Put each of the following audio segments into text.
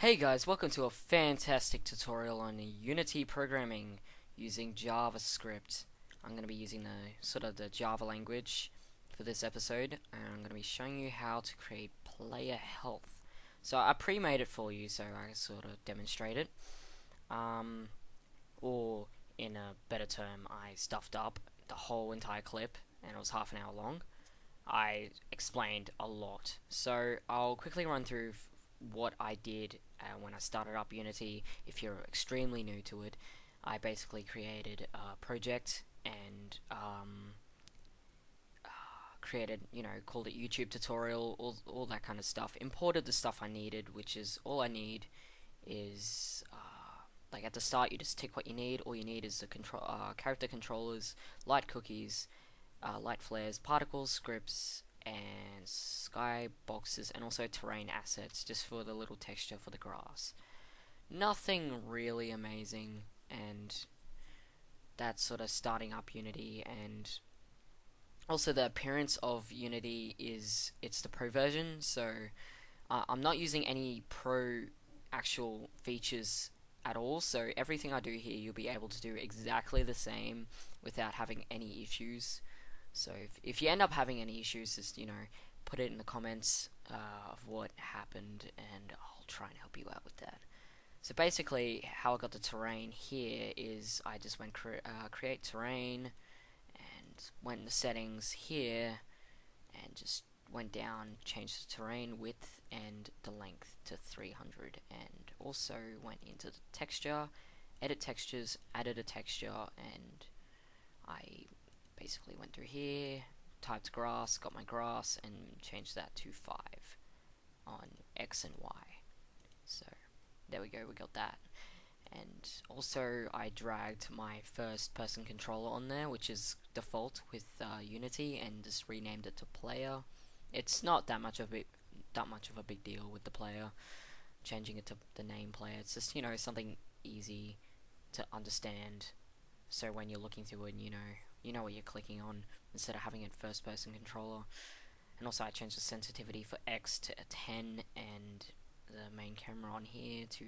Hey guys, welcome to a fantastic tutorial on Unity programming using JavaScript. I'm going to be using the Java language for this episode, and I'm going to be showing you how to create player health. So I pre-made it for you, so I sort of demonstrate it. Or in a better term, I stuffed up the whole entire clip, and it was half an hour long. I explained a lot, so I'll quickly run through what I did when I started up Unity. If you're extremely new to it, I basically created a project and created, called it YouTube tutorial, all that kind of stuff. Imported the stuff I needed, which is all I need is like at the start you just tick what you need. All you need is the character controllers, light cookies, light flares, particles, scripts, and sky boxes, and also terrain assets just for the little texture for the grass. Nothing really amazing, and that's sort of starting up Unity. And also the appearance of Unity is it's the pro version, so I'm not using any pro actual features at all, so everything I do here you'll be able to do exactly the same without having any issues. So if you end up having any issues, just put it in the comments of what happened, and I'll try and help you out with that. So basically, how I got the terrain here is I just went create terrain, and went in the settings here, and just went down, changed the terrain width and the length to 300, and also went into the texture, edit textures, added a texture, and I basically went through here, typed grass, got my grass, and changed that to 5 on X and Y. So there we go, we got that. And also I dragged my first person controller on there, which is default with Unity, and just renamed it to player. It's not that much of a big deal with the player, changing it to the name player. It's just something easy to understand, so when you're looking through it, you know what you're clicking on instead of having it first person controller. And also I changed the sensitivity for X to a 10 and the main camera on here to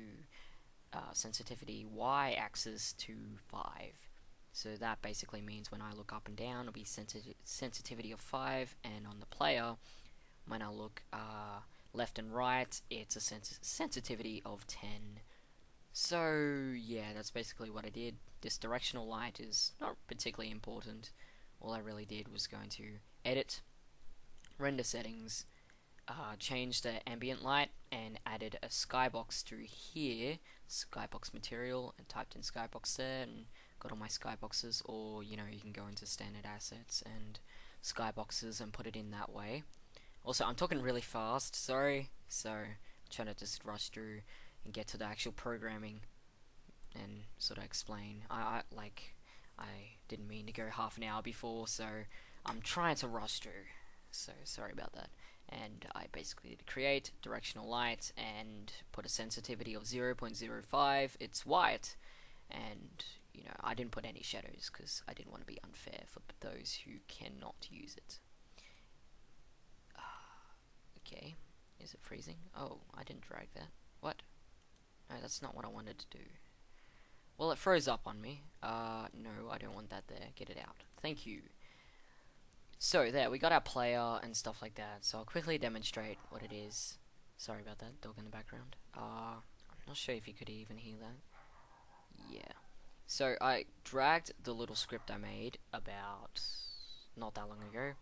sensitivity Y axis to 5. So that basically means when I look up and down it'll be sensitivity of 5, and on the player when I look left and right it's a sensitivity of 10. So yeah, that's basically what I did. This directional light is not particularly important. All I really did was going to edit, render settings, change the ambient light, and added a skybox through here, skybox material, and typed in skybox there, and got all my skyboxes. Or you can go into standard assets and skyboxes and put it in that way. Also, I'm talking really fast, sorry, so I'm trying to just rush through and get to the actual programming and sort of explain. I didn't mean to go half an hour before, so I'm trying to rush through. So sorry about that. And I basically did create directional light and put a sensitivity of 0.05. It's white, and I didn't put any shadows because I didn't want to be unfair for those who cannot use it. Okay, is it freezing? Oh, I didn't drag that. What? No, that's not what I wanted to do. Well, it froze up on me. No, I don't want that there. Get it out. Thank you. So, there, we got our player and stuff like that. So, I'll quickly demonstrate what it is. Sorry about that, dog in the background. I'm not sure if you could even hear that. Yeah. So, I dragged the little script I made about not that long ago.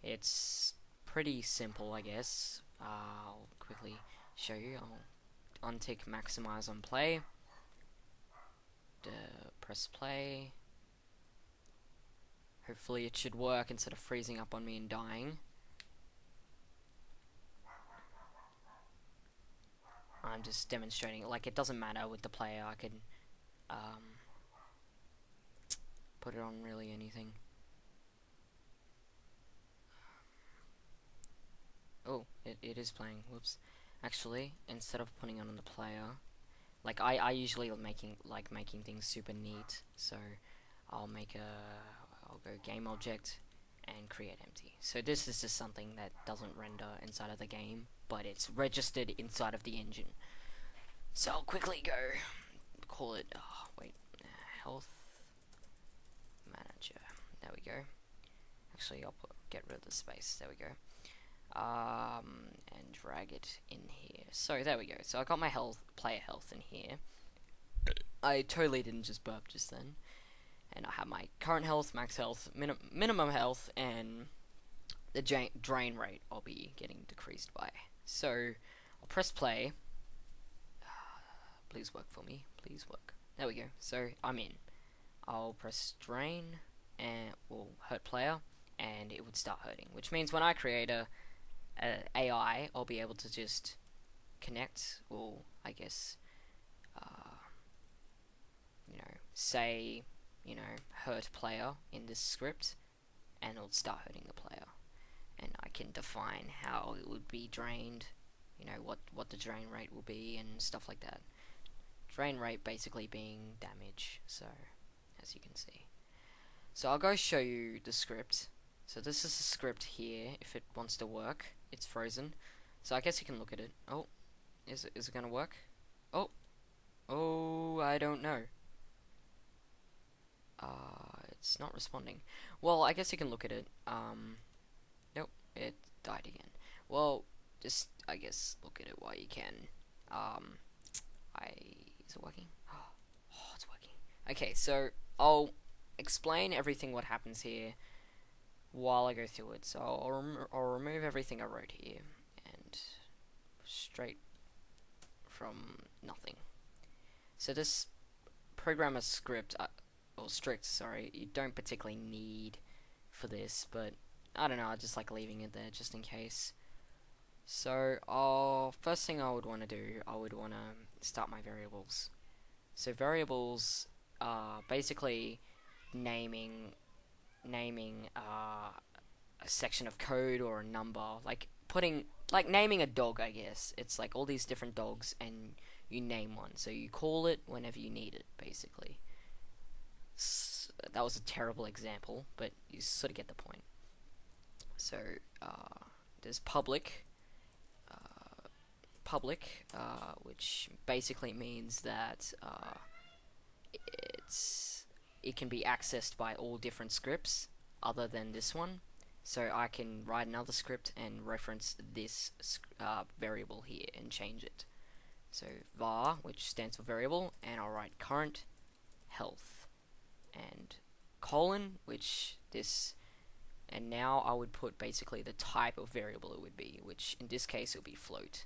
It's pretty simple, I guess. I'll quickly show you. I'll untick maximize on play, press play. Hopefully it should work instead of freezing up on me and dying. I'm just demonstrating, like, it doesn't matter with the player. I could put it on really anything. Oh, it is playing. Whoops. Actually, instead of putting it on the player, like I usually making things super neat, so I'll go game object and create empty. So this is just something that doesn't render inside of the game, but it's registered inside of the engine. So I'll quickly go call it, health manager. There we go. Actually, I'll get rid of the space. There we go. And drag it in here. So there we go. So I got my player health in here. I totally didn't just burp just then. And I have my current health, max health, minimum health, and the drain rate I'll be getting decreased by. So I'll press play. Please work for me. Please work. There we go. So I'm in. I'll press drain and will hurt player, and it would start hurting. Which means when I create a AI, I'll be able to just connect, or I guess, say, hurt player in this script, and it'll start hurting the player. And I can define how it would be drained, what the drain rate will be, and stuff like that. Drain rate basically being damage, so, as you can see. So I'll go show you the script. So this is the script here, if it wants to work. It's frozen. So I guess you can look at it. Oh, is it gonna work? Oh, I don't know. It's not responding. Well, I guess you can look at it. Nope, it died again. Well, just, I guess, look at it while you can. Is it working? Oh, it's working. Okay, so I'll explain everything what happens here while I go through it. So I'll remove everything I wrote here, and straight from nothing. So this programmer script, or strict, sorry, you don't particularly need for this, but I don't know, I just like leaving it there just in case. So first thing I would want to do, I would want to start my variables. So variables are basically naming a section of code or a number, like naming a dog, I guess. It's like all these different dogs and you name one, so you call it whenever you need it, basically. That was a terrible example, but you sort of get the point. So there's public, which basically means that it can be accessed by all different scripts other than this one. So I can write another script and reference this variable here and change it. So var, which stands for variable, and I'll write current health, and colon, and now I would put basically the type of variable it would be, which in this case it would be float.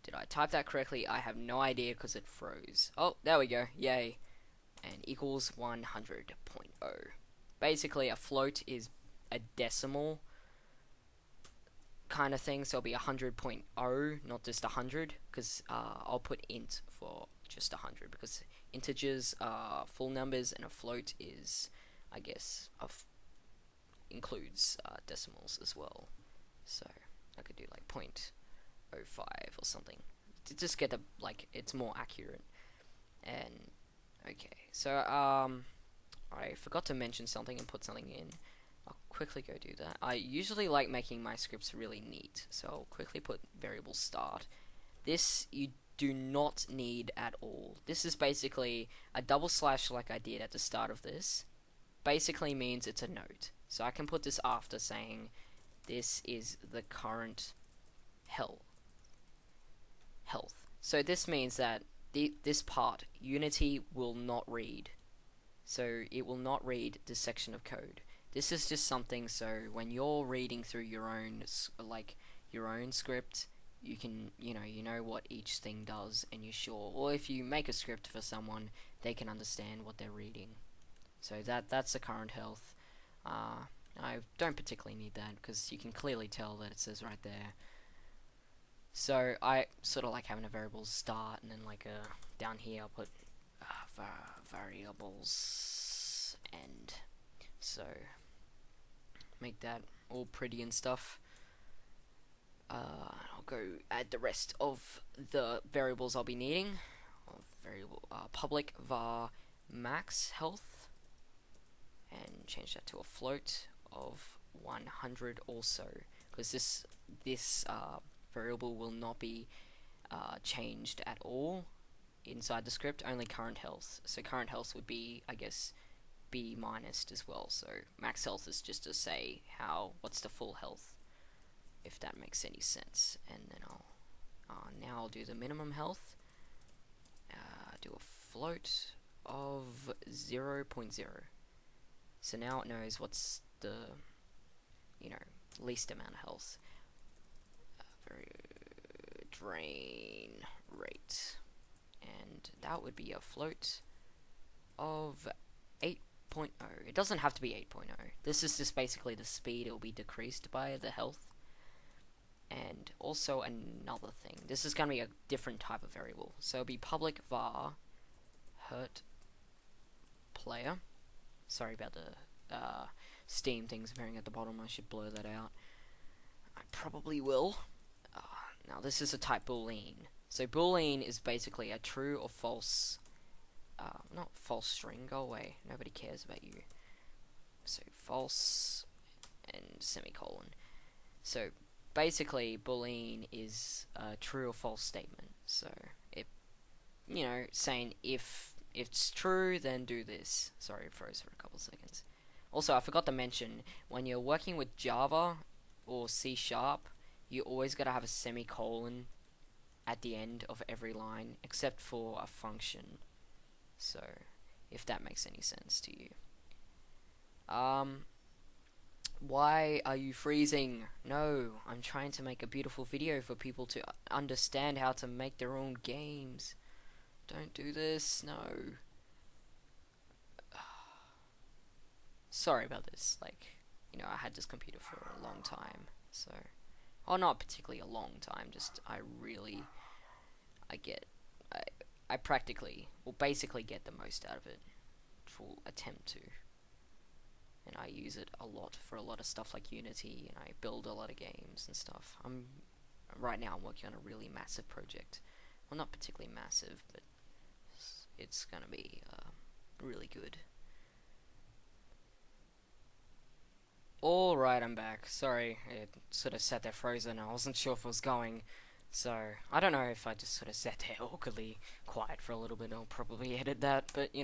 Did I type that correctly? I have no idea because it froze. Oh, there we go. Yay. And equals 100.0. Basically, a float is a decimal kind of thing, so it'll be 100.0, not just 100, because I'll put int for just 100, because integers are full numbers, and a float is, I guess, includes decimals as well. So I could do like 0.05 or something to just get it's more accurate. And okay, so I forgot to mention something and put something in. I'll quickly go do that. I usually like making my scripts really neat, so I'll quickly put variable start. This you do not need at all. This is basically a double slash like I did at the start of this. Basically means it's a note. So I can put this after saying this is the current health. So this means that this part, Unity will not read. So it will not read this section of code. This is just something so when you're reading through your own script, you can you know what each thing does, and you're sure. Or if you make a script for someone, they can understand what they're reading. So that's the current health. I don't particularly need that because you can clearly tell that it says right there. So I sort of like having a variable start, and then down here I'll put variables end. So make that all pretty and stuff. I'll go add the rest of the variables I'll be needing. Variable public var max health, and change that to a float of 100 also, because this variable will not be changed at all. inside the script, only current health. So current health would be, I guess, B minus as well. So max health is just to say what's the full health, if that makes any sense. And then now I'll do the minimum health. Do a float of 0.0. So now it knows what's the, least amount of health. Very drain rate, and that would be a float of 8.0. It doesn't have to be 8.0. This is just basically the speed it will be decreased by the health. And also another thing, this is going to be a different type of variable. So it'll be public var hurt player. Sorry about the Steam things appearing at the bottom. I should blur that out. I probably will. Now this is a type boolean. So boolean is basically a true or false, not false string, go away, nobody cares about you. So false and semicolon. So basically boolean is a true or false statement. So it, saying if it's true, then do this. Sorry, it froze for a couple seconds. Also, I forgot to mention, when you're working with Java or C#, you always gotta have a semicolon at the end of every line, except for a function. So, if that makes any sense to you. Why are you freezing? No, I'm trying to make a beautiful video for people to understand how to make their own games. Don't do this, no. Sorry about this, I had this computer for a long time, so... Or not particularly a long time, just I practically, well, basically get the most out of it. Full attempt to. And I use it a lot for a lot of stuff like Unity, and I build a lot of games and stuff. Right now I'm working on a really massive project. Well, not particularly massive, but it's gonna be really good. Alright, I'm back. Sorry, it sort of sat there frozen. I wasn't sure if it was going. So, I don't know if I just sort of sat there awkwardly quiet for a little bit. I'll probably edit that, but,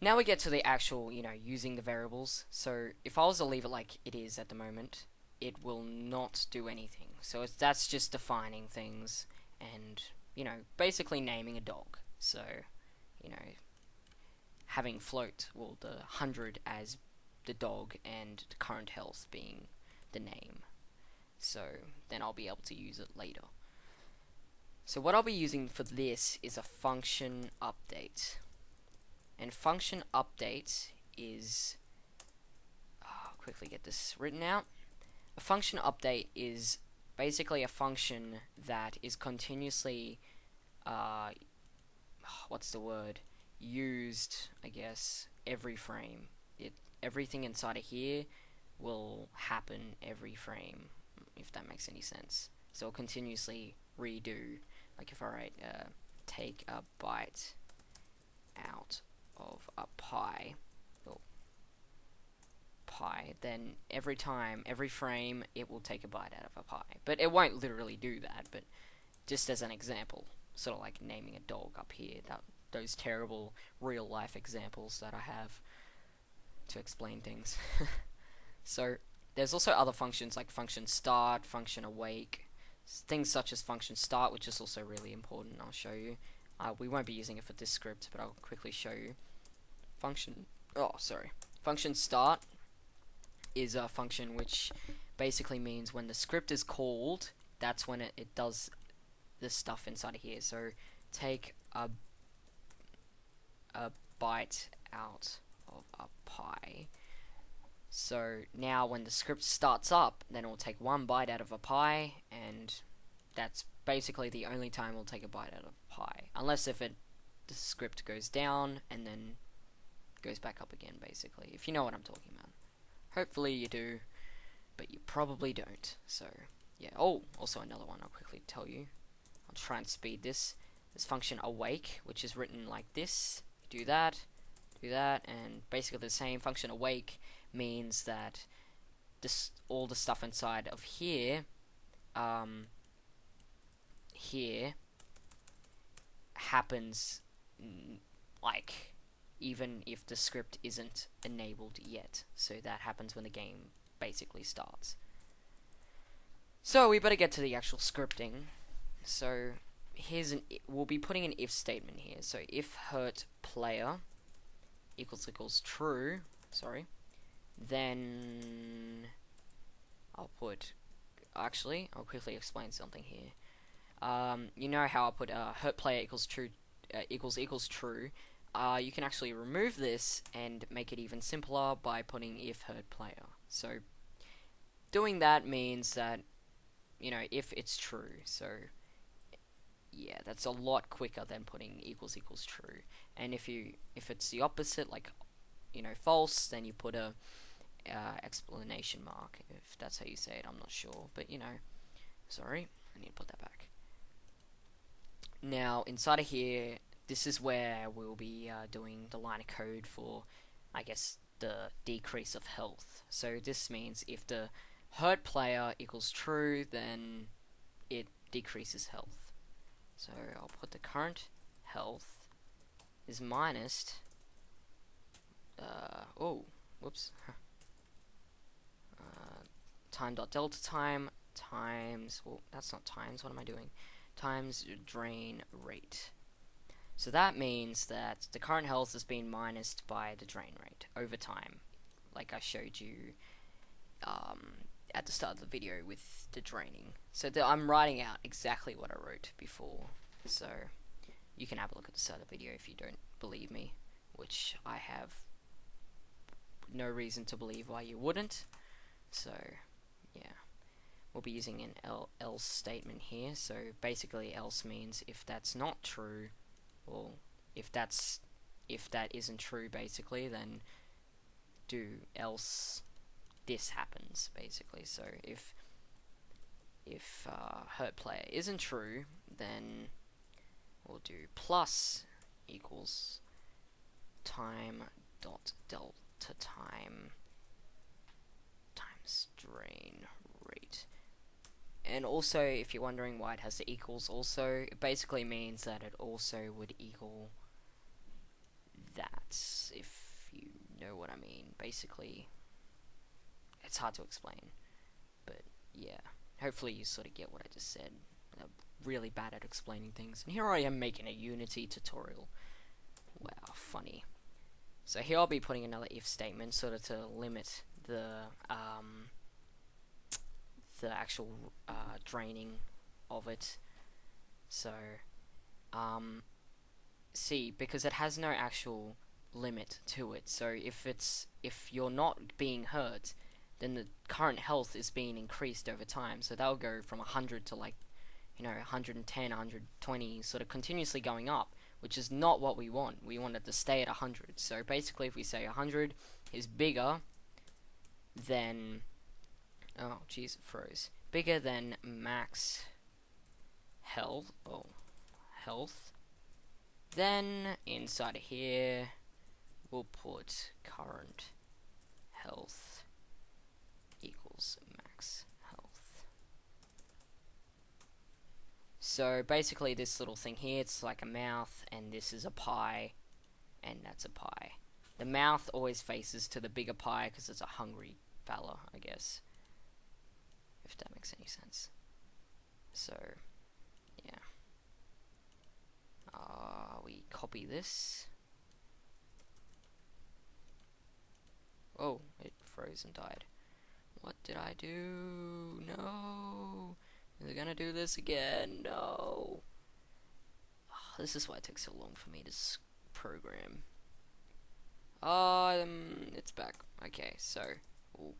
Now we get to the actual, using the variables. So, if I was to leave it like it is at the moment, it will not do anything. So, that's just defining things and, basically naming a dog. So, having float, well, the 100 as the dog and the current health being the name. So then I'll be able to use it later. So what I'll be using for this is a function update. And function update is, I'll quickly get this written out. A function update is basically a function that is continuously, used, I guess, every frame. Everything inside of here will happen every frame, if that makes any sense. So it'll continuously redo. Like if I write, take a bite out of a pie, then every frame, it will take a bite out of a pie. But it won't literally do that, but just as an example, sort of like naming a dog up here, those terrible real-life examples that I have to explain things. So there's also other functions like function start, function awake, things such as function start, which is also really important. I'll show you. We won't be using it for this script, but I'll quickly show you. Function start is a function which basically means when the script is called, that's when it does this stuff inside of here. So take a bite out of a pie. So now when the script starts up, then it will take one bite out of a pie, and that's basically the only time we'll take a bite out of a pie. Unless if the script goes down and then goes back up again, basically. If you know what I'm talking about. Hopefully you do, but you probably don't. So, yeah. Oh, also another one I'll quickly tell you. I'll try and speed this. This function awake, which is written like this. Do that, and basically the same. Function awake means that all the stuff inside of here happens, like, even if the script isn't enabled yet. So that happens when the game basically starts. So we better get to the actual scripting. So we'll be putting an if statement here. So if hurt player equals true, then I'll quickly explain something here. You know how I put hurt player equals true equals true. You can actually remove this and make it even simpler by putting if hurt player. So doing that means that, you know, if it's true. So yeah, that's a lot quicker than putting equals true. And if it's the opposite, like, you know, false, then you put a explanation mark, if that's how you say it. I'm not sure, but, you know, sorry, I need to put that back. Now inside of here, this is where we'll be doing the line of code for, I guess, the decrease of health. So this means if the hurt player equals true, then it decreases health. So I'll put the current health is minus time.delta time times, well, that's not times, what am I doing? Times drain rate. So that means that the current health is being minused by the drain rate over time, like I showed you at the start of the video with the draining. So I'm writing out exactly what I wrote before, so you can have a look at the start of the video if you don't believe me, which I have no reason to believe why you wouldn't. So yeah, we'll be using an else statement here. So basically else means if that's not true, well, if that isn't true, basically, then do else this happens, basically. So if hurt player isn't true, then we'll do plus equals time dot delta time times drain rate. And also, if you're wondering why it has the equals also, it basically means that it also would equal that, if you know what I mean. Basically, it's hard to explain, but yeah, hopefully you sort of get what I just said. I'm really bad at explaining things, and here I am making a Unity tutorial. Wow, funny. So here I'll be putting another if statement, sort of to limit the actual draining of it. So see, because it has no actual limit to it, so if you're not being hurt, then the current health is being increased over time. So that'll go from 100 to, like, you know, 110, 120, sort of continuously going up, which is not what we want. We want it to stay at 100. So basically, if we say 100 is bigger than, oh jeez, it froze, bigger than max health, then inside of here we'll put current health equals max health. So basically this little thing here, it's like a mouth, and this is a pie, and that's a pie. The mouth always faces to the bigger pie because it's a hungry fella, I guess, if that makes any sense. So yeah, we copy this. Oh, it froze and died. What did I do? No, they're gonna do this again. No. This is why it takes so long for me to program. It's back. Okay, so we'll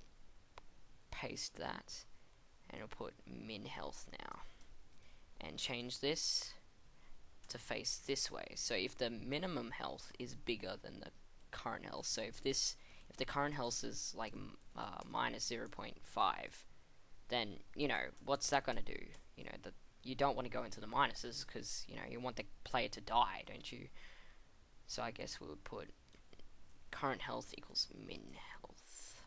paste that, and we'll put min health now, and change this to face this way. So if the minimum health is bigger than the current health, so if the current health is like minus 0.5, then, you know, what's that gonna do? You know, you don't want to go into the minuses, because, you know, you want the player to die, don't you? So I guess we would put current health equals min health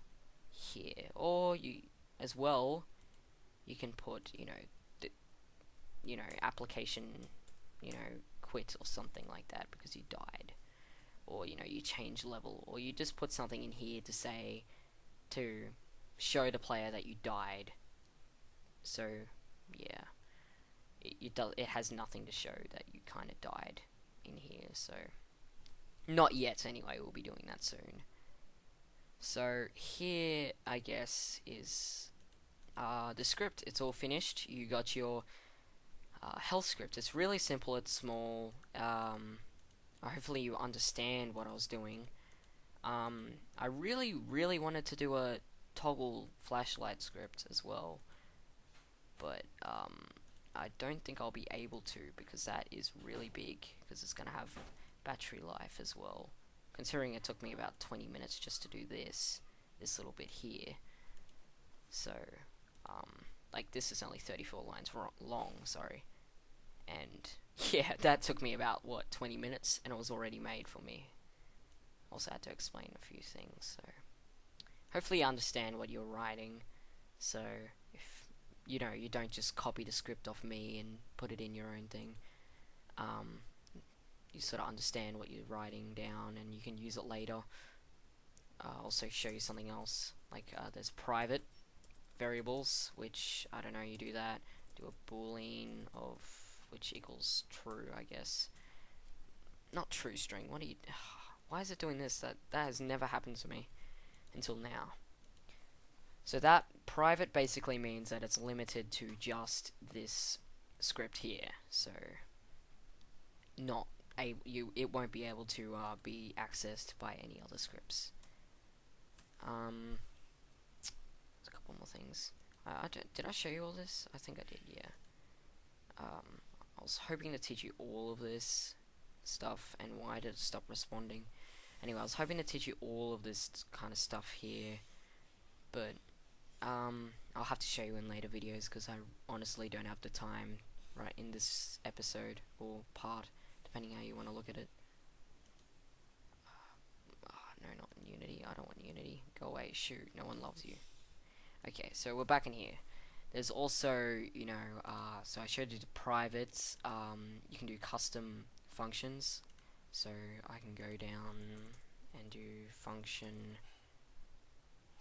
here, or you can put, you know, application, you know, quit or something like that because you died, or you know, you change level, or you just put something in here to say, to show the player that you died. So yeah, it has nothing to show that you kind of died in here. So not yet anyway, we'll be doing that soon. So here, I guess, is the script. It's all finished. You got your health script. It's really simple, it's small. Hopefully you understand what I was doing. I really wanted to do a toggle flashlight script as well, but I don't think I'll be able to, because that is really big, because it's going to have battery life as well. Considering it took me about 20 minutes just to do this little bit here. So, like, this is only 34 lines long, sorry. And, yeah, that took me about, what, 20 minutes, and it was already made for me. Also had to explain a few things, so... Hopefully you understand what you're writing, so if, you know, you don't just copy the script off me and put it in your own thing. You sort of understand what you're writing down, and you can use it later. I'll also show you something else, like there's private variables, which, I don't know, you do that, do a boolean of which equals true, I guess. Not true string, what are you... Why is it doing this? That has never happened to me until now. So that private basically means that it's limited to just this script here. So not it won't be able to be accessed by any other scripts. There's a couple more things. Did I show you all this? I think I did, yeah. I was hoping to teach you all of this stuff, and why did it stop responding? Anyway, I was hoping to teach you all of this kind of stuff here, but I'll have to show you in later videos, because I honestly don't have the time right in this episode, or part, depending how you want to look at it. No, not in Unity. I don't want Unity. Go away, shoot, no one loves you. Okay, so we're back in here. There's also, you know, so I showed you the privates. You can do custom functions. So I can go down and do function.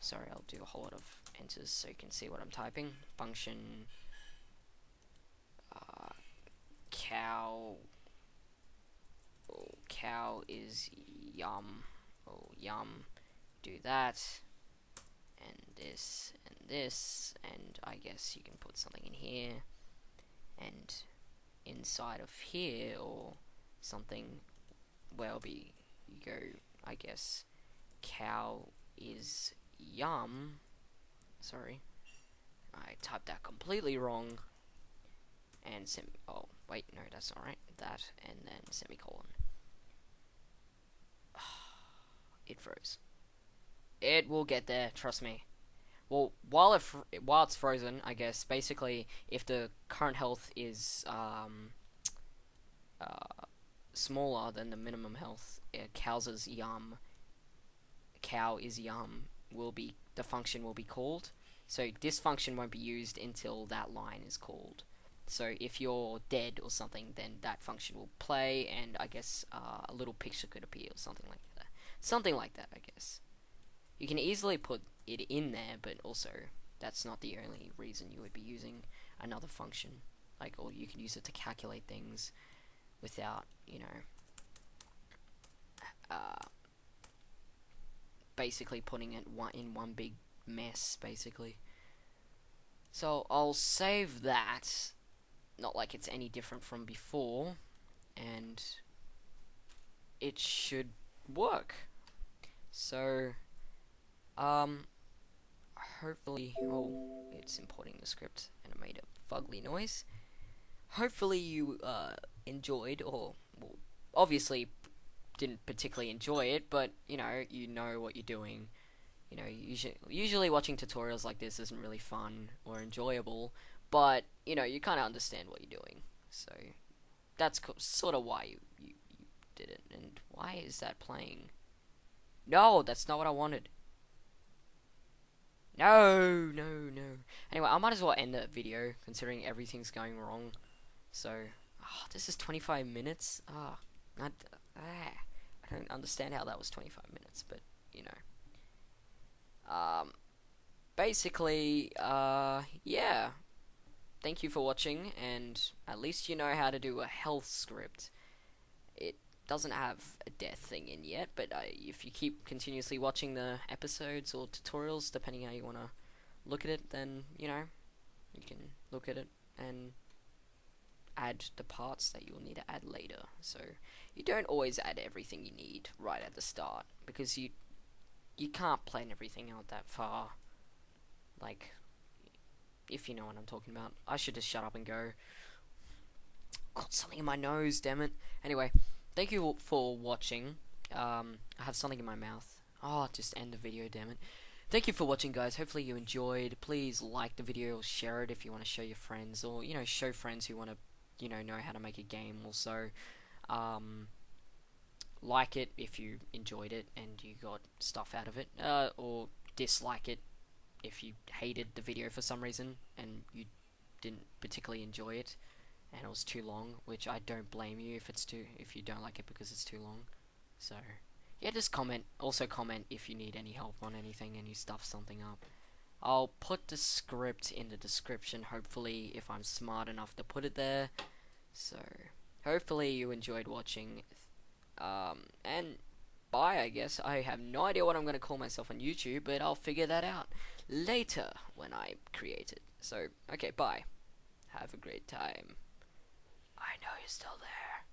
Sorry, I'll do a whole lot of enters so you can see what I'm typing. Function cow. Oh, cow is yum. Oh, yum. Do that. And this, and I guess you can put something in here, and inside of here, or something, well, you go, I guess, cow is yum. Sorry, I typed that completely wrong, and oh, wait, no, that's alright, that, and then semicolon. It froze. It will get there, trust me. Well, while it's frozen, I guess, basically, if the current health is smaller than the minimum health, cow is yum, the function will be called. So this function won't be used until that line is called. So if you're dead or something, then that function will play, and I guess a little picture could appear or something like that. Something like that, I guess. You can easily put it in there, but also that's not the only reason you would be using another function. Like, or you can use it to calculate things without, you know, basically putting it in one big mess, basically. So I'll save that, not like it's any different from before, and it should work. So hopefully, oh, it's importing the script and it made a fugly noise. Hopefully you enjoyed, or well, obviously didn't particularly enjoy it, but you know what you're doing. You know, usually watching tutorials like this isn't really fun or enjoyable, but you know, you kind of understand what you're doing. So that's sort of why you did it. And why is that playing? No, that's not what I wanted. No. Anyway, I might as well end the video, considering everything's going wrong. So, Oh, this is 25 minutes. I don't understand how that was 25 minutes, but you know. Basically, yeah. Thank you for watching, and at least you know how to do a health script. It doesn't have a death thing in yet, but if you keep continuously watching the episodes or tutorials, depending how you want to look at it, then, you know, you can look at it and add the parts that you'll need to add later. So you don't always add everything you need right at the start, because you can't plan everything out that far. Like, if you know what I'm talking about. I should just shut up and go. Got something in my nose, damn it. Anyway, thank you for watching. I have something in my mouth. Oh, just end the video, damn it. Thank you for watching, guys. Hopefully you enjoyed. Please like the video or share it if you want to show your friends, or, you know, show friends who want to, you know how to make a game also. Like it if you enjoyed it and you got stuff out of it, or dislike it if you hated the video for some reason and you didn't particularly enjoy it and it was too long, which I don't blame you if you don't like it because it's too long. So yeah, just comment. Also comment if you need any help on anything and you stuff something up. I'll put the script in the description, hopefully, if I'm smart enough to put it there. So hopefully you enjoyed watching, and bye, I guess. I have no idea what I'm going to call myself on YouTube, but I'll figure that out later when I create it. So, okay, bye. Have a great time. I know you're still there.